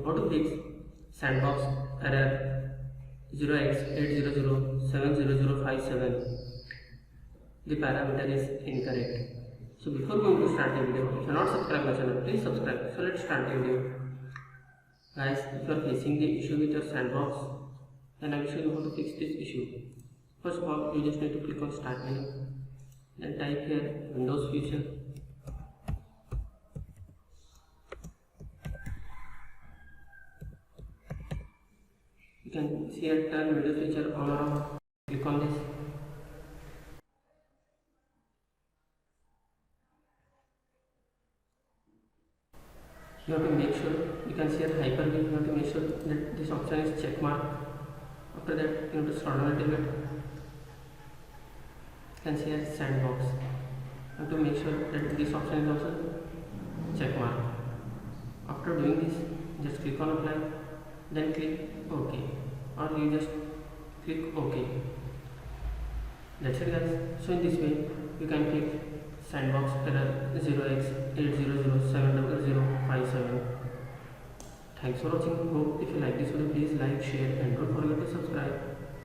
how to fix Sandbox error 0x80070057. The parameter is incorrect. So before going to start the video, if you are not subscribed my channel, please subscribe. So let's start the video. Guys, if you are facing the issue with your Sandbox, then I will show you how to fix this issue. First of all, you just need to click on start menu, then type here Windows Future. You can see here turn Windows Feature on or off. Click on this. You have to make sure, you can see here Hyper-V, you have to make sure that this option is check mark. After that, you have to scroll down a little bit. You can see here Sandbox. You have to make sure that this option is also check mark. After doing this, just click on apply, then click OK, or you just click OK. That's it guys. So in this way, you can click Sandbox error 0x80070057. Thanks for watching. Hope if you like this video, please like, share and don't forget to subscribe.